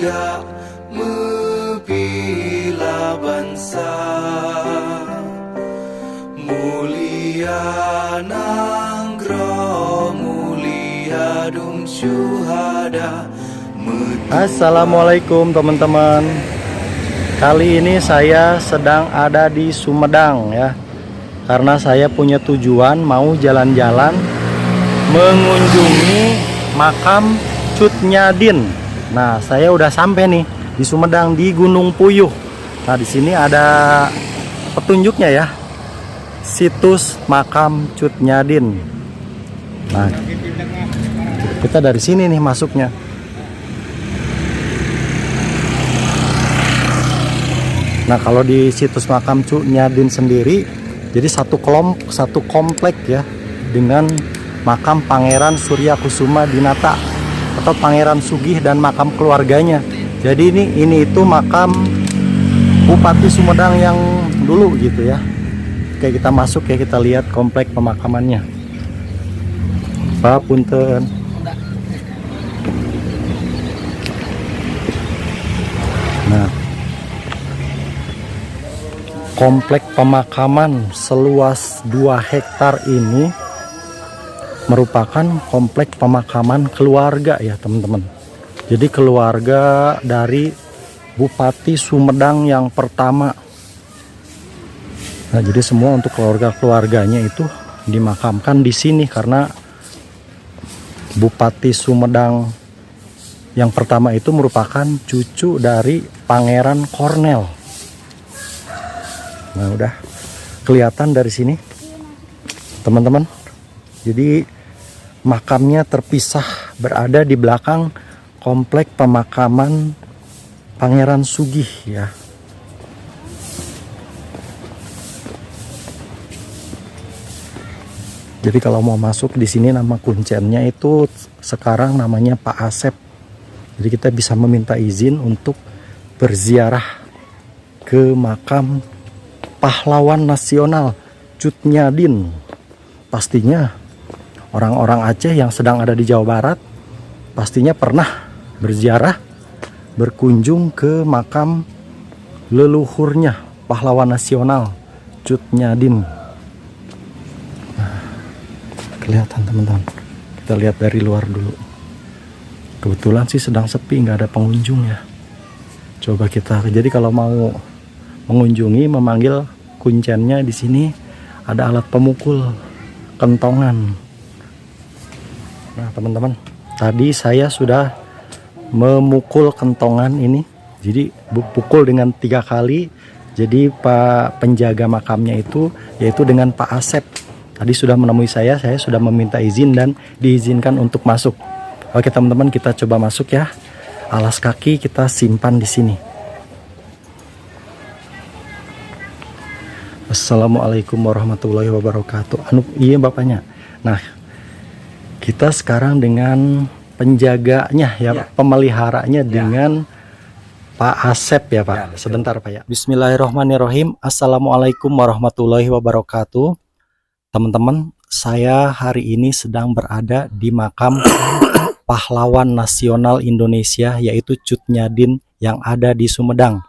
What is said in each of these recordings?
tiga membela bangsa, mulia nanggro mulia dum syuhada. Assalamualaikum teman-teman. Kali ini saya sedang ada di Sumedang ya, karena saya punya tujuan mau jalan-jalan mengunjungi makam Cut Nyadin. Nah, saya udah sampai nih di Sumedang di Gunung Puyuh. Nah, di sini ada petunjuknya ya, situs makam Cut Nyadin. Nah, kita dari sini nih masuknya. Nah, kalau di situs makam Cut Nyadin sendiri, jadi satu komplek ya, dengan makam Pangeran Surya Kusuma Dinata atau Pangeran Sugih dan makam keluarganya. Jadi ini itu makam Bupati Sumedang yang dulu gitu ya. Oke, kita masuk ya, kita lihat komplek pemakamannya. Pak punten. Nah, komplek pemakaman seluas 2 hektar ini merupakan komplek pemakaman keluarga ya teman-teman. Jadi keluarga dari Bupati Sumedang yang pertama. Nah, jadi semua untuk keluarga-keluarganya itu dimakamkan di sini karena Bupati Sumedang yang pertama itu merupakan cucu dari Pangeran Kornel. Nah, udah kelihatan dari sini teman-teman. Jadi makamnya terpisah, berada di belakang komplek pemakaman Pangeran Sugih ya. Jadi kalau mau masuk di sini, nama kuncennya itu sekarang namanya Pak Asep. Jadi kita bisa meminta izin untuk berziarah ke makam pahlawan nasional Cut Nyadin. Pastinya orang-orang Aceh yang sedang ada di Jawa Barat pastinya pernah berziarah, berkunjung ke makam leluhurnya pahlawan nasional Cut Nyadin. Nah, kelihatan teman-teman. Kita lihat dari luar dulu. Kebetulan sih sedang sepi, nggak ada pengunjung ya. Coba kita, jadi kalau mau mengunjungi, memanggil kuncennya di sini ada alat pemukul kentongan. Nah teman-teman, tadi saya sudah memukul kentongan ini, jadi pukul dengan 3 kali. Jadi Pak penjaga makamnya itu yaitu dengan Pak Asep tadi sudah menemui saya sudah meminta izin dan diizinkan untuk masuk. Oke teman-teman, kita coba masuk ya. Alas kaki kita simpan di sini. Assalamualaikum warahmatullahi wabarakatuh. Iya bapaknya. Nah, kita sekarang dengan penjaganya ya, pemeliharanya dengan Pak Asep ya Pak. Sebentar Pak ya. Bismillahirrahmanirrahim. Assalamualaikum warahmatullahi wabarakatuh. Teman-teman, saya hari ini sedang berada di makam pahlawan nasional Indonesia yaitu Cut Nyadin yang ada di Sumedang.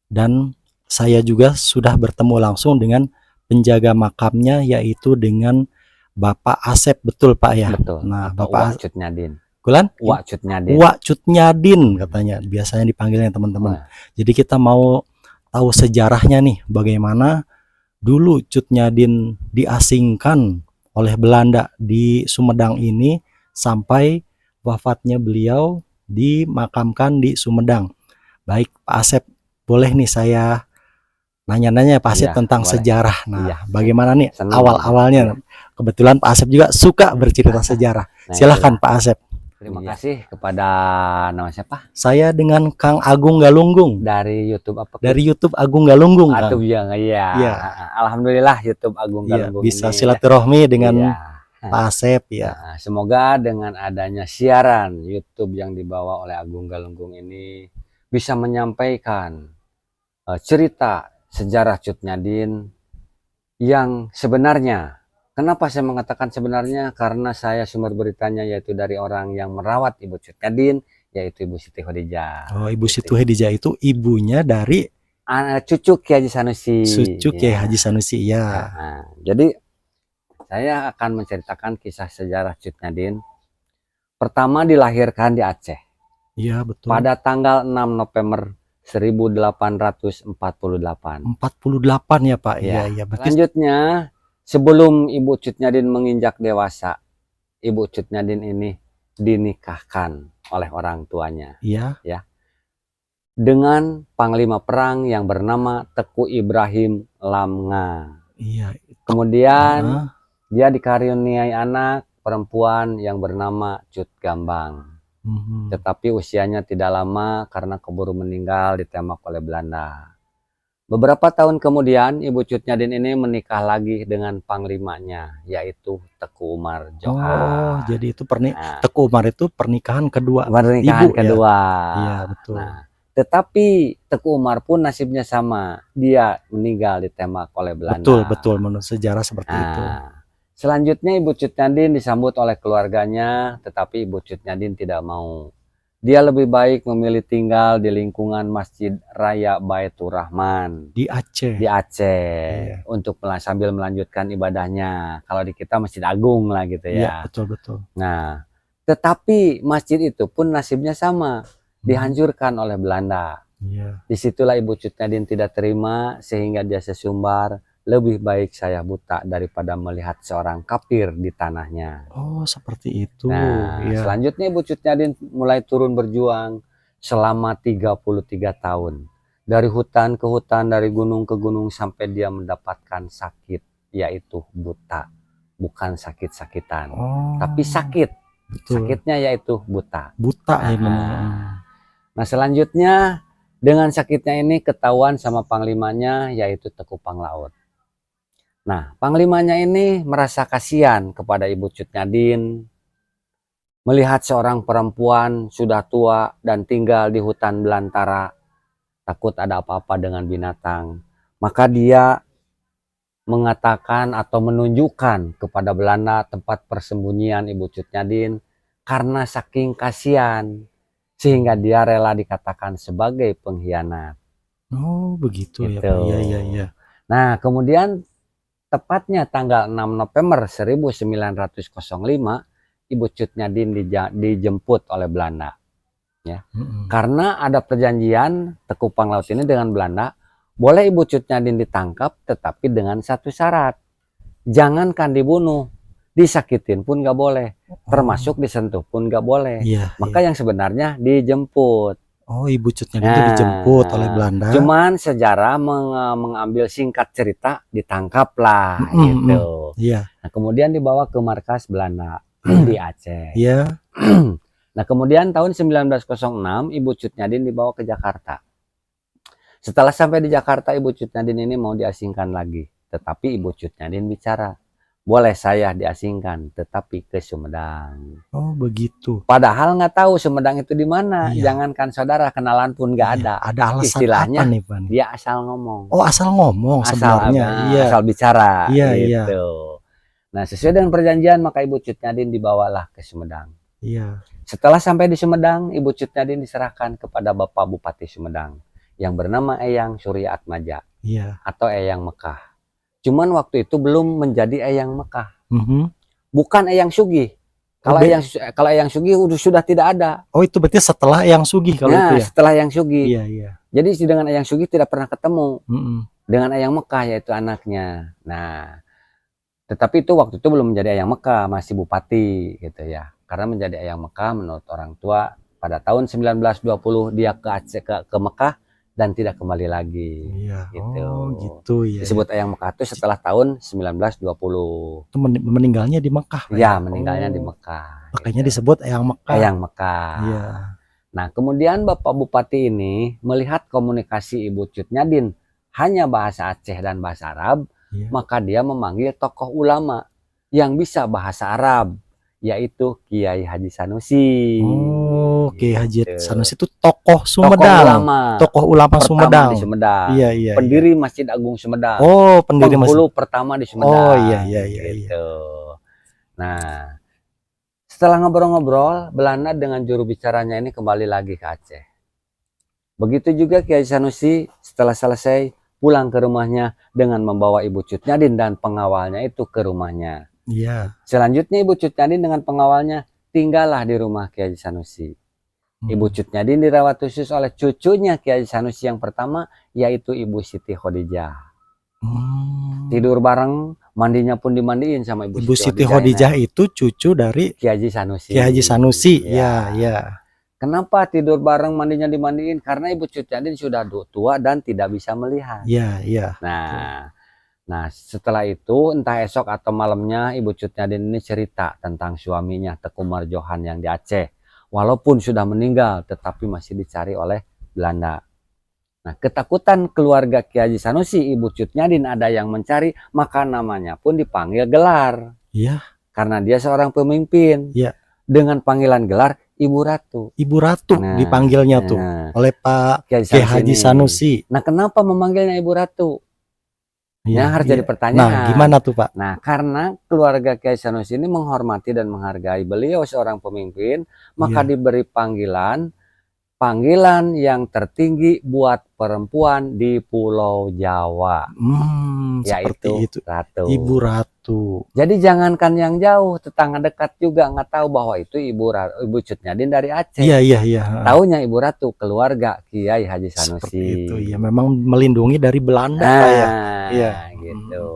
Dan saya juga sudah bertemu langsung dengan penjaga makamnya yaitu dengan Bapak Asep, betul Pak ya? Betul. Nah, Bapak Cut Nyadin. Kulan? Wak Cut Nyadin. Wak Cut Nyadin katanya biasanya dipanggilnya teman-teman. Jadi kita mau tahu sejarahnya nih, bagaimana dulu Cut Nyadin diasingkan oleh Belanda di Sumedang ini sampai wafatnya beliau dimakamkan di Sumedang. Baik Pak Asep, boleh nih saya nanya-nanya Pak Asep tentang boleh. Sejarah. Nah, bagaimana nih awal-awalnya? Kebetulan Pak Asep juga suka bercerita sejarah. Silahkan Pak Asep. Terima kasih kepada nama siapa? Saya dengan Kang Agung Galunggung. Dari YouTube apa? Dari YouTube Agung Galunggung. Atau ya. Alhamdulillah YouTube Agung Galunggung bisa ini silaturahmi dengan Pak Asep ya. Nah, semoga dengan adanya siaran YouTube yang dibawa oleh Agung Galunggung ini bisa menyampaikan cerita sejarah Cut Nyadin yang sebenarnya. Kenapa saya mengatakan sebenarnya? Karena saya sumber beritanya yaitu dari orang yang merawat Ibu Cut Nyadin, yaitu Ibu Siti Khadijah. Oh, Ibu Siti Khadijah itu ibunya dari Cucu Kiai Haji Sanusi. cucu Kiai Ya. Haji Sanusi ya. Nah, jadi saya akan menceritakan kisah sejarah Cut Nyadin. Pertama dilahirkan di Aceh Iya, betul. pada tanggal 6 November 1848. 48 ya, Pak. Iya, Ya. iya. Berarti Selanjutnya, sebelum Ibu Cut Nyadin menginjak dewasa, Ibu Cut Nyadin ini dinikahkan oleh orang tuanya iya. dengan panglima perang yang bernama Teku Ibrahim Lamnga. Iya. Kemudian Ah, dia dikaruniai anak perempuan yang bernama Cut Gambang. mhm. Tetapi usianya tidak lama karena keburu meninggal ditembak oleh Belanda. Beberapa tahun kemudian Ibu Cut Nyadin ini menikah lagi dengan panglimanya, yaitu Teku Umar Oh, Johar. jadi itu Nah, Teku Umar itu pernikahan kedua pernikahan ibu ya. kedua. Iya, betul. Nah, tetapi Teku Umar pun nasibnya sama, dia meninggal ditembak oleh Belanda. Betul, betul, menurut sejarah seperti itu. Nah, selanjutnya Ibu Cut Nyadin disambut oleh keluarganya, tetapi Ibu Cut Nyadin tidak mau. Dia lebih baik memilih tinggal di lingkungan Masjid Raya Baitur Rahman Di Aceh. di Aceh Iya. untuk sambil melanjutkan ibadahnya. Kalau di kita Masjid Agung lah gitu Iya, ya. betul, betul. Nah, tetapi masjid itu pun nasibnya sama, dihancurkan oleh Belanda. Iya. Disitulah Ibu Cut Nyadin tidak terima sehingga dia sesumbar, lebih baik saya buta daripada melihat seorang kafir di tanahnya. Oh, seperti itu. Nah, Iya. selanjutnya Ibu Cut Nyadin mulai turun berjuang selama 33 tahun. Dari hutan ke hutan, dari gunung ke gunung sampai dia mendapatkan sakit, yaitu buta. Bukan sakit-sakitan, Oh, tapi sakit. betul. Sakitnya yaitu buta. Buta ya Nah, namanya. Nah, selanjutnya dengan sakitnya ini ketahuan sama panglimanya, yaitu Teku Panglaut. Nah, panglimanya ini merasa kasihan kepada Ibu Cut Nyadin melihat seorang perempuan sudah tua dan tinggal di hutan belantara, takut ada apa-apa dengan binatang. Maka dia mengatakan atau menunjukkan kepada Belanda tempat persembunyian Ibu Cut Nyadin karena saking kasihan, sehingga dia rela dikatakan sebagai pengkhianat. Oh, begitu ya, Gitu. Pak. Iya, iya, iya. Nah, kemudian tepatnya tanggal 6 November 1905, Ibu Cut Nyadin dijemput oleh Belanda. Ya. Mm-mm. Karena ada perjanjian Teku Panglaut ini dengan Belanda, boleh Ibu Cut Nyadin ditangkap tetapi dengan satu syarat. Jangankan dibunuh, disakitin pun nggak boleh, termasuk disentuh pun nggak boleh. Iya, Maka iya. yang sebenarnya dijemput. Oh, Ibu Cut Nyadin itu dijemput oleh Belanda. Cuman sejarah mengambil singkat cerita, ditangkap lah gitu. Iya. Nah, kemudian dibawa ke markas Belanda di Aceh. Iya. Nah, kemudian tahun 1906 Ibu Cut Nyadin dibawa ke Jakarta. Setelah sampai di Jakarta, Ibu Cut Nyadin ini mau diasingkan lagi. Tetapi Ibu Cut Nyadin bicara, boleh saya diasingkan, tetapi ke Sumedang. Oh, begitu. Padahal nggak tahu Sumedang itu di mana. Iya. Jangankan saudara, kenalan pun nggak Iya. ada. Ada alasan Istilahnya, apa nih, Pak? dia asal ngomong. Oh, asal ngomong sebenarnya. Iya. Asal bicara. Iya, iya. Gitu. Nah, sesuai dengan perjanjian, maka Ibu Cut Nyadin dibawalah ke Sumedang. Iya. Setelah sampai di Sumedang, Ibu Cut Nyadin diserahkan kepada Bapak Bupati Sumedang yang bernama Eyang Surya Atmaja Iya. atau Eyang Mekah. Cuman waktu itu belum menjadi Eyang Mekah, Mhm. bukan Eyang Sugih. Kalau Eyang Sugih sudah tidak ada. Oh, itu berarti setelah Eyang Sugih kalau Nah, itu ya. setelah Eyang Sugih. Iya, iya. Jadi dengan Eyang Sugih tidak pernah ketemu Mm-mm. dengan Eyang Mekah, yaitu anaknya. Nah, tetapi itu waktu itu belum menjadi Eyang Mekah, masih bupati gitu ya. Karena menjadi Eyang Mekah menurut orang tua pada tahun 1920 dia ke Aceh, ke Mekah dan tidak kembali lagi. Iya. Gitu. Oh, gitu ya. Disebut Eyang Mekah itu setelah tahun 1920. Itu meninggalnya di Mekah. Pak, Ya, meninggalnya di Oh, Mekah. makanya gitu. disebut Eyang Mekah. Eyang Mekah. Iya. Nah, kemudian Bapak Bupati ini melihat komunikasi Ibu Cut Nyadin hanya bahasa Aceh dan bahasa Arab, Iya. maka dia memanggil tokoh ulama yang bisa bahasa Arab, yaitu Kiai Haji Sanusi. Oh, Kiai Haji Gitu. Sanusi itu tokoh Tokoh Sumedang. ulama. Tokoh ulama Pertama Sumedang. di Sumedang. Iya, iya. Pendiri Masjid Agung Sumedang. Oh, pendiri Penghulu pertama di Sumedang. Oh, iya, iya, iya, Gitu. Nah, Setelah ngobrol-ngobrol, Belanda dengan juru bicaranya ini kembali lagi ke Aceh. Begitu juga Kiai Sanusi setelah selesai pulang ke rumahnya dengan membawa Ibu Cut Nyadin dan pengawalnya itu ke rumahnya. Iya. Selanjutnya Ibu Cut Nyadin dengan pengawalnya tinggallah di rumah Kiai Sanusi. Ibu Cut Nyadin dirawat khusus oleh cucunya Kiai Sanusi yang pertama, yaitu Ibu Siti Khadijah. Tidur bareng, mandinya pun dimandiin sama Ibu Siti Khadijah itu cucu dari Kiai Sanusi. Kiai Haji Sanusi. Ya, ya. Kenapa tidur bareng, mandinya dimandiin? Karena Ibu Cut Nyadin sudah tua dan tidak bisa melihat. Ya, ya. Nah, setelah itu entah esok atau malamnya Ibu Cut Nyadin ini cerita tentang suaminya Teku Marjohan yang di Aceh. Walaupun sudah meninggal, tetapi masih dicari oleh Belanda. Nah, ketakutan keluarga Kiai Haji Sanusi, Ibu Cut Nyadin ada yang mencari, maka namanya pun dipanggil gelar. Iya. Karena dia seorang pemimpin. Iya. Dengan panggilan gelar Ibu Ratu. Ibu Ratu dipanggilnya tuh oleh Pak Kiai Haji Sanusi. Nah, kenapa memanggilnya Ibu Ratu? Ya, harus jadi pertanyaan. Nah, gimana tuh Pak? Nah, karena keluarga Kiai Sanusi ini menghormati dan menghargai beliau seorang pemimpin, maka diberi panggilan yang tertinggi buat perempuan di Pulau Jawa, yaitu itu. Ratu. Ibu Ratu. Jadi jangankan yang jauh, tetangga dekat juga nggak tahu bahwa itu Ibu Cut Nyadin dari Aceh. Iya, iya, iya. Taunya Ibu Ratu, keluarga Kiai Haji Sanusi. Seperti itu, ya memang melindungi dari Belanda, Pak ya. Iya, gitu.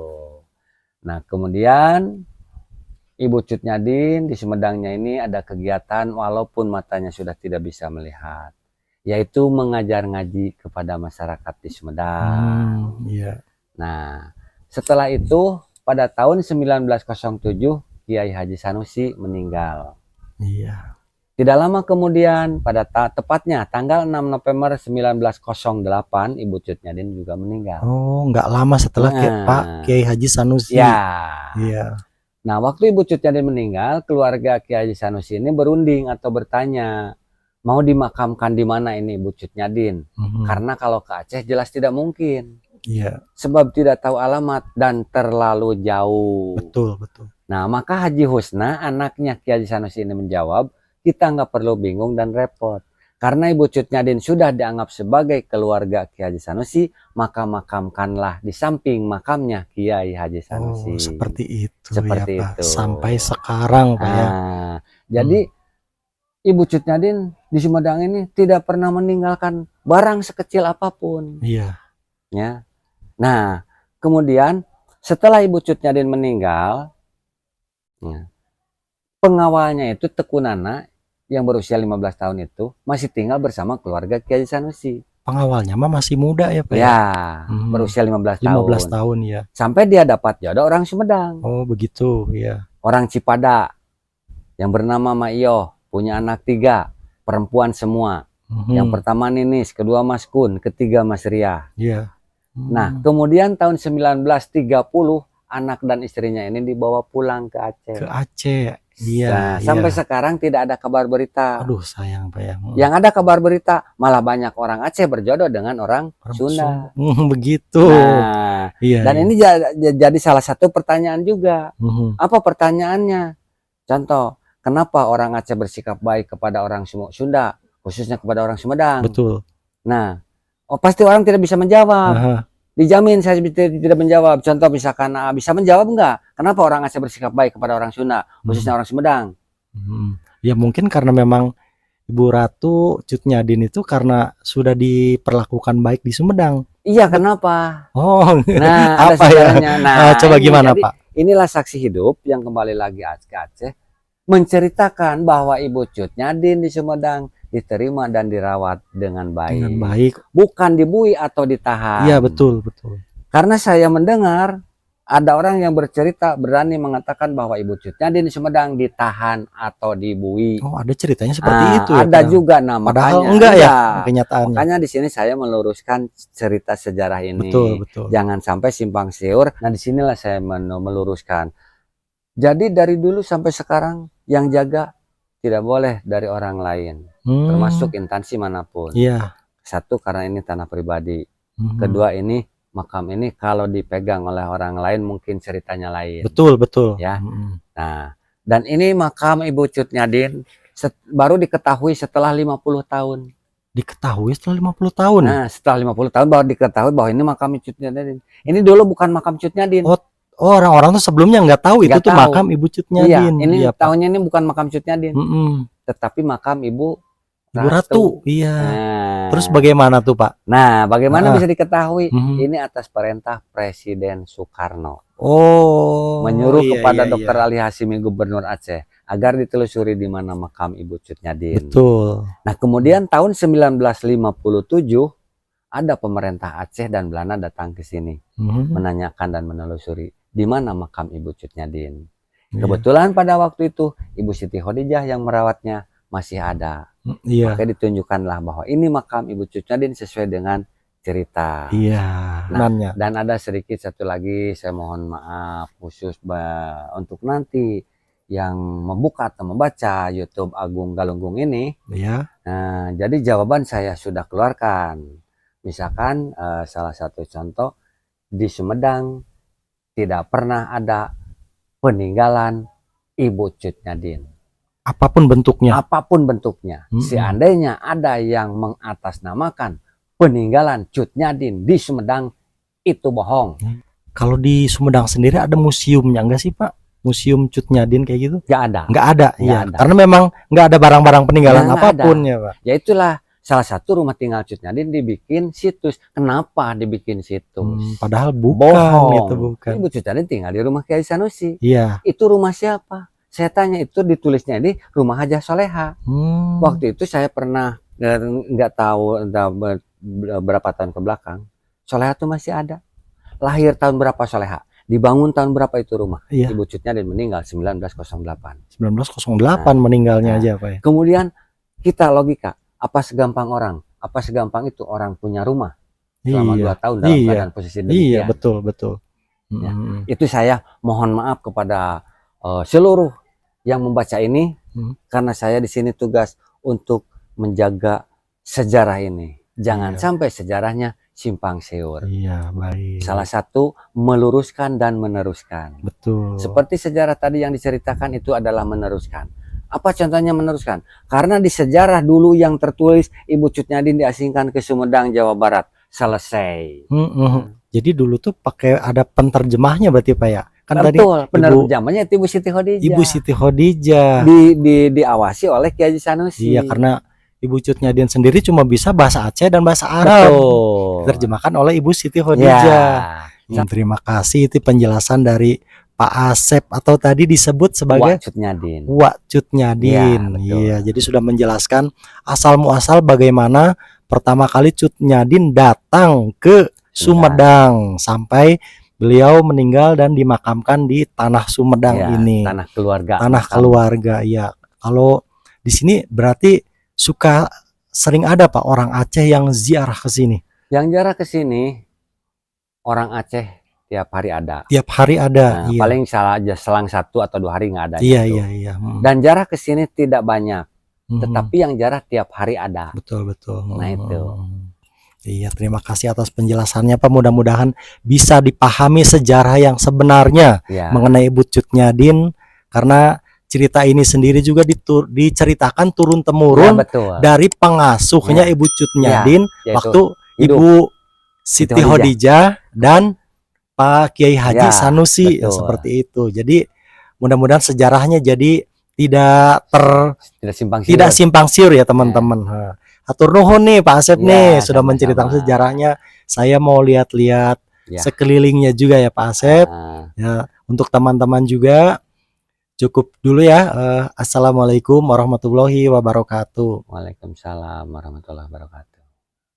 Nah, kemudian Ibu Cut Nyadin di Sumedangnya ini ada kegiatan walaupun matanya sudah tidak bisa melihat, yaitu mengajar ngaji kepada masyarakat di Sumedang. Iya. Nah, setelah itu pada tahun 1907 Kiai Haji Sanusi meninggal. Iya. Tidak lama kemudian pada tepatnya tanggal 6 November 1908 Ibu Cut Nyadin juga meninggal. Oh, nggak lama setelah Pak Kiai Haji Sanusi. Ya. Iya. Nah, waktu Ibu Cut Nyadin meninggal, keluarga Kiai Haji Sanusi ini berunding atau bertanya, mau dimakamkan di mana ini Ibu Cut Nyadin? Karena kalau ke Aceh jelas tidak mungkin. Iya. Sebab tidak tahu alamat dan terlalu jauh. Betul, betul. Nah, maka Haji Husna, anaknya Kiai Haji Sanusi ini menjawab, kita nggak perlu bingung dan repot. Karena Ibu Cut Nyadin sudah dianggap sebagai keluarga Kiai Haji Sanusi, maka makamkanlah di samping makamnya Kiai Haji Sanusi. Oh, seperti itu. Seperti ya, Pak. itu. Sampai sekarang, Pak ya. Jadi Ibu Cut Nyadin di Sumedang ini tidak pernah meninggalkan barang sekecil apapun. Iya. Ya. Nah, kemudian setelah Ibu Cut Nyadin meninggal, pengawalnya itu Teku Nana yang berusia 15 tahun itu masih tinggal bersama keluarga Kiai Haji Sanusi. Pengawalnya mah masih muda ya Pak? Ya, berusia 15 tahun. 15 tahun ya. Sampai dia dapat jodoh orang Sumedang. Oh begitu ya. Orang Cipada yang bernama Maio, punya anak 3, perempuan semua. Yang pertama Ninis, kedua Mas Kun, ketiga Mas Ria. Iya. Nah, kemudian tahun 1930 anak dan istrinya ini dibawa pulang ke Aceh. Ke Aceh. Iya. Nah, sampai sekarang tidak ada kabar berita. Aduh, sayang Pak ya. Yang ada kabar berita malah banyak orang Aceh berjodoh dengan orang Sunda. Begitu. Nah, iya, dan ini jadi salah satu pertanyaan juga. Apa pertanyaannya? Contoh, kenapa orang Aceh bersikap baik kepada orang Sunda, khususnya kepada orang Sumedang? Betul. Nah, pasti orang tidak bisa menjawab. Dijamin saya tidak menjawab. Contoh misalkan bisa menjawab enggak? Kenapa orang Aceh bersikap baik kepada orang Sunda, khususnya orang Sumedang? Ya mungkin karena memang Ibu Ratu Cut Nyadin itu karena sudah diperlakukan baik di Sumedang. Iya, kenapa? Oh, nah apa ya? Nah, coba gimana Pak? Inilah saksi hidup yang kembali lagi ke Aceh menceritakan bahwa Ibu Cut Nyadin di Sumedang diterima dan dirawat dengan baik. Dengan baik. Bukan dibui atau ditahan. Iya, betul, betul. Karena saya mendengar ada orang yang bercerita berani mengatakan bahwa Ibu Cut Nyadin di Sumedang ditahan atau dibui. Oh, ada ceritanya seperti itu ya? Ada juga, nah padahal makanya enggak ya kenyataannya. Makanya di sini saya meluruskan cerita sejarah ini. Betul, betul. Jangan sampai simpang siur. Nah, disinilah saya meluruskan. Jadi dari dulu sampai sekarang yang jaga tidak boleh dari orang lain, termasuk instansi manapun. Iya. Satu, karena ini tanah pribadi. Kedua, ini makam ini kalau dipegang oleh orang lain mungkin ceritanya lain. Betul, betul. Ya. Nah, Dan ini makam Ibu Cut Nyadin baru diketahui setelah 50 tahun. Diketahui setelah 50 tahun. Nah, setelah 50 tahun baru diketahui bahwa ini makam Cut Nyadin. Ini dulu bukan makam Cut Nyadin. Oh, orang-orang tuh sebelumnya nggak tahu itu Nggak tuh tahu. makam Ibu Cut Iya, Nyadin. ini Iya, Pak. tahunnya ini bukan makam Cut Nyadin, tetapi makam Ibu Ibu Ratu. Iya. Nah, Terus bagaimana tuh, Pak? nah, bagaimana Ah. bisa diketahui? Mhm. Ini atas perintah Presiden Soekarno. Oh, Menyuruh iya, kepada iya, Dr. iya. Ali Hashimi Gubernur Aceh agar ditelusuri di mana makam Ibu Cut Nyadin. Betul. Nah, kemudian tahun 1957 ada pemerintah Aceh dan Belanda datang ke sini menanyakan dan menelusuri di mana makam Ibu Cut Nyadin. Iya. Kebetulan pada waktu itu Ibu Siti Khadijah yang merawatnya masih ada. Iya. Maka ditunjukkanlah bahwa ini makam Ibu Cut Nyadin sesuai dengan cerita. Iya. Nah, Nanya. dan ada sedikit satu lagi, saya mohon maaf khusus untuk nanti yang membuka atau membaca YouTube Agung Galunggung ini. Iya. Nah, jadi jawaban saya sudah keluarkan. Misalkan salah satu contoh di Sumedang tidak pernah ada peninggalan Ibu Cut Nyadin. Apapun bentuknya. Apapun bentuknya. Seandainya ada yang mengatasnamakan peninggalan Cut Nyadin di Sumedang, itu bohong. Kalau di Sumedang sendiri ada museumnya enggak sih, Pak? Museum Cut Nyadin kayak gitu? Gak ada. Nggak ada. Nggak Iya. ada. Karena memang nggak ada barang-barang peninggalan Nggak apapun ada. ya, Pak. Ya itulah salah satu rumah tinggal Cut Nyadin dibikin situs. Kenapa dibikin situs? Padahal bukan. Bohong. Itu bukan. Ibu Cut Nyadin tinggal di rumah Kiai Sanusi. Iya. Itu rumah siapa? Saya tanya, itu ditulisnya di rumah Hajah Soleha. Waktu itu saya pernah nggak tahu berapa tahun ke belakang, Soleha tuh masih ada. Lahir tahun berapa Soleha? Dibangun tahun berapa itu rumah? Iya. Ibu Cut Nyadin meninggal 1908. 1908 meninggalnya aja, Pak ya. Kemudian kita logika, apa segampang orang? Apa segampang itu orang punya rumah selama 2 tahun dalam keadaan posisi demikian? Iya, betul, betul. Ya, itu saya mohon maaf kepada seluruh yang membaca ini, karena saya di sini tugas untuk menjaga sejarah ini. Jangan sampai sejarahnya simpang siur. Iya, baik. Salah satu meluruskan dan meneruskan. Betul. Seperti sejarah tadi yang diceritakan itu adalah meneruskan. Apa contohnya meneruskan? Karena di sejarah dulu yang tertulis Ibu Cut Nyadin diasingkan ke Sumedang, Jawa Barat. Selesai. Jadi dulu tuh pakai ada penterjemahnya berarti, Pak ya? Kan betul, tadi penerjemahnya itu Ibu Siti Khadijah. Ibu Siti Khadijah. Diawasi oleh Kiai Sanusi. Iya, karena Ibu Cut Nyadin sendiri cuma bisa bahasa Aceh dan bahasa Arab. Betul. Diterjemahkan oleh Ibu Siti Khadijah. Ya. Terima kasih, itu penjelasan dari Pak Asep atau tadi disebut sebagai Wak Cut Nyadin. Wak Cut Nyadin. Iya, jadi sudah menjelaskan asal muasal bagaimana pertama kali Cut Nyadin datang ke Sumedang sampai beliau meninggal dan dimakamkan di tanah Sumedang Ya, ini. tanah keluarga. Tanah keluarga, ya. Kalau di sini berarti suka sering ada Pak orang Aceh yang ziarah ke sini. Yang jarak ke sini orang Aceh tiap hari ada. Tiap hari ada. Nah, iya. paling salah aja selang 1 atau 2 hari nggak ada. Iya, iya, iya. Dan jarak ke sini tidak banyak, tetapi yang jarak tiap hari ada. Betul, betul. Nah, itu. Iya, terima kasih atas penjelasannya Pak. Mudah-mudahan bisa dipahami sejarah yang sebenarnya mengenai Ibu Cut Nyadin, karena cerita ini sendiri juga diceritakan turun-temurun dari pengasuhnya Ibu Cut Nyadin waktu Ibu Siti Khadijah dan Pak Kiai Haji Sanusi, seperti itu. Jadi mudah-mudahan sejarahnya jadi tidak simpang siur ya teman-teman. Hatur nuhun nih Pak Asep nih sudah menceritakan sejarahnya. Saya mau lihat-lihat sekelilingnya juga ya Pak Asep. Ya, untuk teman-teman juga cukup dulu ya. Assalamualaikum warahmatullahi wabarakatuh. Waalaikumsalam warahmatullahi wabarakatuh.